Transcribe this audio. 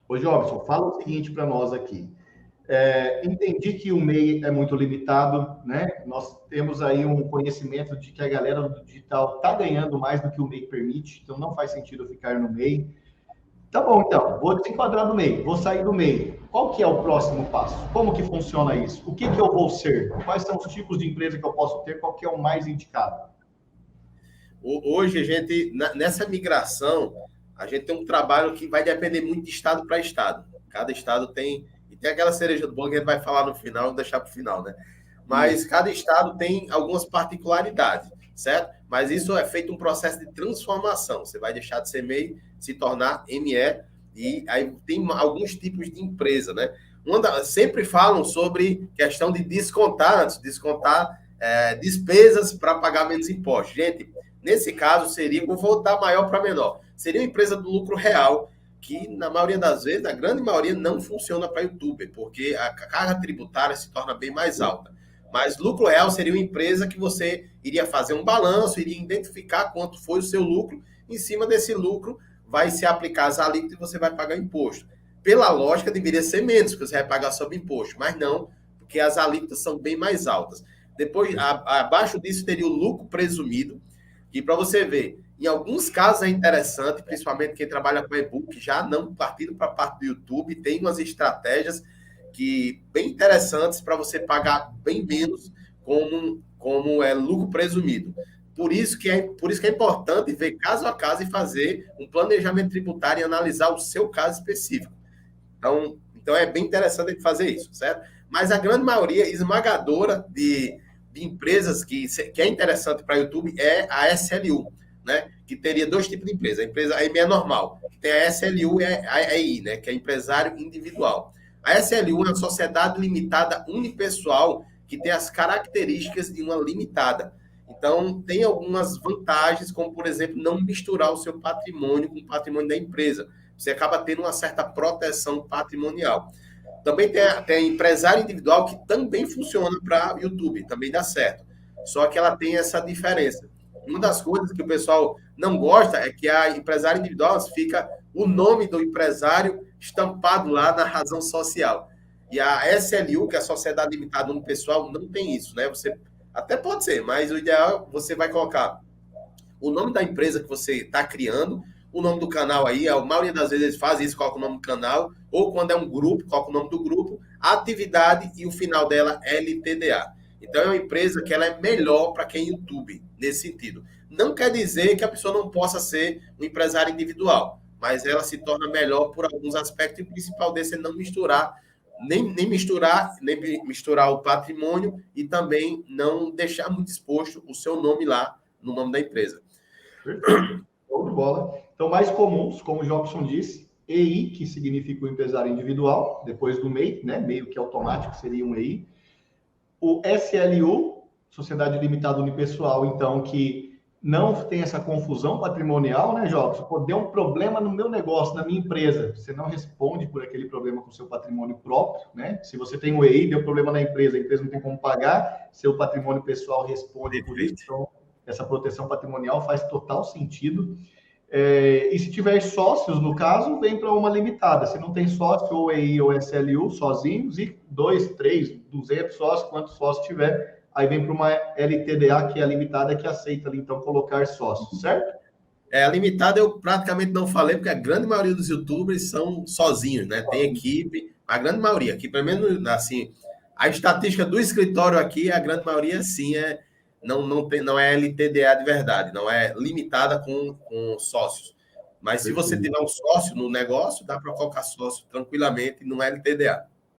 Ô, Jobson, fala o seguinte para nós aqui. Entendi que o MEI é muito limitado, né? Nós temos aí um conhecimento de que a galera do digital está ganhando mais do que o MEI permite, então não faz sentido eu ficar no MEI. Tá bom, então, vou desenquadrar do MEI, vou sair do MEI. Qual que é o próximo passo? Como que funciona isso? O que que eu vou ser? Quais são os tipos de empresa que eu posso ter? Qual que é o mais indicado? Hoje, nessa migração, a gente tem um trabalho que vai depender muito de estado para estado. Cada estado tem. E tem aquela cereja do bolo que a gente vai falar no final, vou deixar para o final, né? Mas cada estado tem algumas particularidades, certo? Mas isso é feito um processo de transformação. Você vai deixar de ser MEI, se tornar ME, e aí tem alguns tipos de empresa, né? Sempre falam sobre questão de descontar despesas para pagar menos impostos. Gente, nesse caso, vou voltar maior para menor. Seria uma empresa do lucro real, que na maioria das vezes, na grande maioria, não funciona para youtuber, porque a carga tributária se torna bem mais alta. Mas lucro real seria uma empresa que você iria fazer um balanço, iria identificar quanto foi o seu lucro, em cima desse lucro vai se aplicar as alíquotas e você vai pagar imposto. Pela lógica, deveria ser menos, porque você vai pagar sobre imposto, mas não, porque as alíquotas são bem mais altas. Depois, abaixo disso, teria o lucro presumido, que para você ver, em alguns casos é interessante, principalmente quem trabalha com e-book, já não partindo para a parte do YouTube, tem umas estratégias que bem interessantes para você pagar bem menos como é lucro presumido. Por isso que é importante ver caso a caso e fazer um planejamento tributário e analisar o seu caso específico. Então é bem interessante fazer isso, certo? Mas a grande maioria esmagadora de empresas que é interessante para o YouTube é a SLU, né? Que teria dois tipos de empresa. A empresa é normal, que tem a SLU e a EI, né? Que é empresário individual. A SLU é uma sociedade limitada unipessoal que tem as características de uma limitada. Então, tem algumas vantagens, como, por exemplo, não misturar o seu patrimônio com o patrimônio da empresa. Você acaba tendo uma certa proteção patrimonial. Também tem empresário individual que também funciona para YouTube, também dá certo. Só que ela tem essa diferença. Uma das coisas que o pessoal não gosta é que a empresário individual fica o nome do empresário estampado lá na razão social. E a SLU, que é a Sociedade Limitada Unipessoal, não tem isso, né? Você até pode ser, mas o ideal você vai colocar o nome da empresa que você está criando, o nome do canal aí, a maioria das vezes eles fazem isso, coloca o nome do canal, ou quando é um grupo, coloca o nome do grupo, a atividade e o final dela LTDA. Então é uma empresa que ela é melhor para quem é YouTube, nesse sentido. Não quer dizer que a pessoa não possa ser um empresário individual, mas ela se torna melhor por alguns aspectos, e o principal desse é não misturar, nem misturar o patrimônio e também não deixar muito exposto o seu nome lá, no nome da empresa. Perfeito. Show de bola. Então, mais comuns, como o Jobson disse, EI, que significa o empresário individual, depois do MEI, né? Meio que automático seria um EI. O SLU, Sociedade Limitada Unipessoal, então, que não tem essa confusão patrimonial, né, Jobson? Pô, deu um problema no meu negócio, na minha empresa, você não responde por aquele problema com o seu patrimônio próprio, né? Se você tem o EI, deu problema na empresa, a empresa não tem como pagar, seu patrimônio pessoal responde por isso. Então, essa proteção patrimonial faz total sentido. E se tiver sócios, no caso, vem para uma limitada. Se não tem sócio, ou EI ou SLU, sozinhos, e 2, 3, 200 sócios, quantos sócios tiver, aí vem para uma LTDA, que é a limitada, que aceita, então, colocar sócios, certo? A limitada eu praticamente não falei, porque a grande maioria dos youtubers são sozinhos, né? Tem equipe, a grande maioria, aqui pelo menos, assim, a estatística do escritório aqui, a grande maioria, sim, não é LTDA de verdade, não é limitada com sócios. Mas se você tiver um sócio no negócio, dá para colocar sócio tranquilamente no LTDA.